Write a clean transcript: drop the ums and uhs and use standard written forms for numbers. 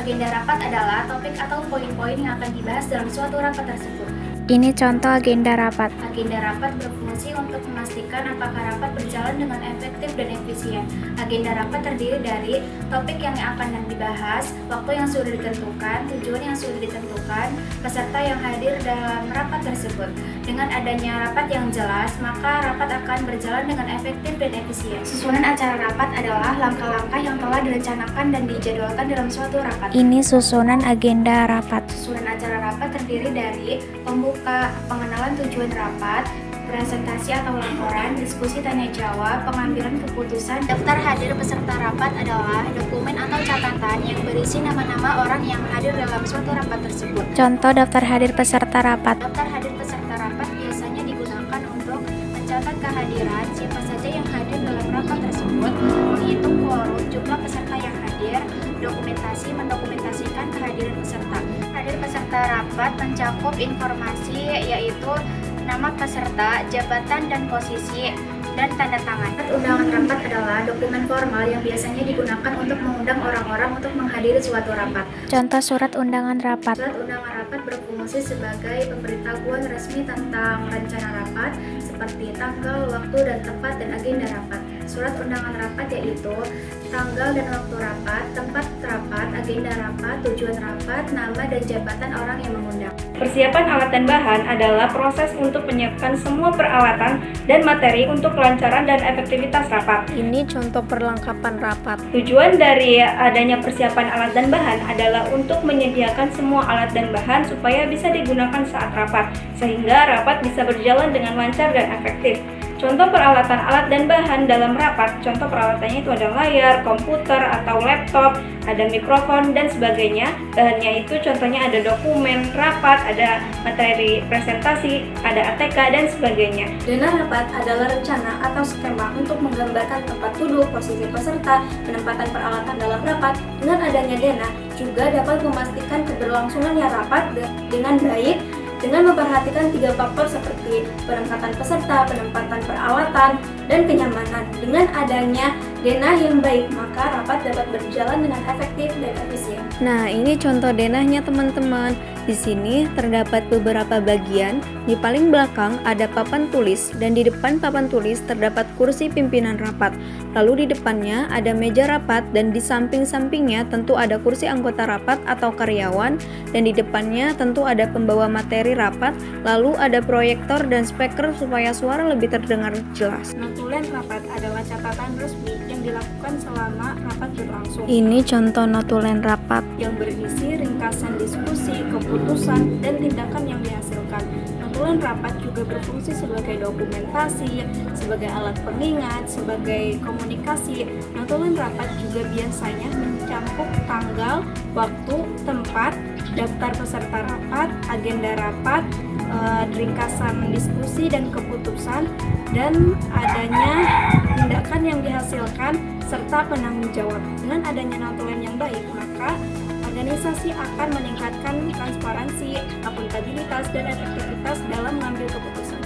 Agenda rapat adalah topik atau poin-poin yang akan dibahas dalam suatu rapat tersebut. Ini contoh agenda rapat. Agenda rapat berfungsi untuk memastikan apakah rapat berjalan dengan efektif dan efisien. Agenda rapat terdiri dari topik yang akan dibahas, waktu yang sudah ditentukan, tujuan yang sudah ditentukan, peserta yang hadir dalam rapat tersebut. Dengan adanya rapat yang jelas, maka rapat akan berjalan dengan efektif dan efisien. Susunan acara rapat adalah langkah-langkah yang telah direncanakan dan dijadwalkan dalam suatu rapat. Ini susunan agenda rapat. Susunan acara rapat terdiri dari pembuka, pengenalan tujuan rapat, presentasi atau laporan, diskusi tanya jawab, pengambilan keputusan. Daftar hadir peserta rapat adalah dokumen atau catatan yang berisi nama-nama orang yang hadir dalam suatu rapat tersebut. Contoh daftar hadir peserta rapat. Daftar hadir peserta rapat biasanya digunakan untuk mencatat kehadiran siapa saja yang hadir dalam rapat tersebut, menghitung quorum, jumlah peserta yang hadir, mendokumentasikan kehadiran peserta. Hadir peserta rapat mencakup informasi yaitu nama peserta, jabatan dan posisi, dan tanda tangan. Undangan rapat adalah dokumen formal yang biasanya digunakan untuk mengundang orang-orang untuk menghadiri suatu rapat. Contoh surat undangan rapat. Surat undangan rapat berfungsi sebagai pemberitahuan resmi tentang rencana rapat, seperti tanggal, waktu, dan tempat, dan agenda rapat. Surat undangan rapat yaitu tanggal dan waktu rapat, tempat rapat, agenda rapat, tujuan rapat, nama dan jabatan orang yang mengundang. Persiapan alat dan bahan adalah proses untuk menyiapkan semua peralatan dan materi untuk kelancaran dan efektivitas rapat. Ini contoh perlengkapan rapat. Tujuan dari adanya persiapan alat dan bahan adalah untuk menyediakan semua alat dan bahan supaya bisa digunakan saat rapat, sehingga rapat bisa berjalan dengan lancar dan efektif. Contoh peralatan alat dan bahan dalam rapat, contoh peralatannya itu ada layar, komputer atau laptop, ada mikrofon dan sebagainya. Bahannya itu contohnya ada dokumen rapat, ada materi presentasi, ada ATK dan sebagainya. Denah rapat adalah rencana atau skema untuk menggambarkan tempat duduk, posisi peserta, penempatan peralatan dalam rapat. Dengan adanya denah juga dapat memastikan keberlangsungannya rapat dengan baik, dengan memperhatikan 3 faktor seperti penempatan peserta, penempatan peralatan, dan kenyamanan. Dengan adanya denah yang baik, maka rapat dapat berjalan dengan efektif dan efisien. Nah, ini contoh denahnya teman-teman. Di sini terdapat beberapa bagian. Di paling belakang ada papan tulis dan di depan papan tulis terdapat kursi pimpinan rapat. Lalu di depannya ada meja rapat dan di samping-sampingnya tentu ada kursi anggota rapat atau karyawan dan di depannya tentu ada pembawa materi rapat. Lalu ada proyektor dan speaker supaya suara lebih terdengar jelas. Notulen rapat adalah catatan resmi yang dilakukan selama rapat berlangsung. Ini contoh notulen rapat. Yang berisi ringkasan diskusi, keputusan, dan tindakan yang dihasilkan. Notulen rapat juga berfungsi sebagai dokumentasi, sebagai alat pengingat, sebagai komunikasi. Notulen rapat juga biasanya mencakup tanggal, waktu, tempat, daftar peserta rapat, agenda rapat, ringkasan diskusi dan keputusan, dan adanya tindakan yang dihasilkan serta penanggung jawab. Dengan adanya notulen yang baik, maka organisasi akan meningkatkan transparansi, akuntabilitas, dan efektivitas dalam mengambil keputusan.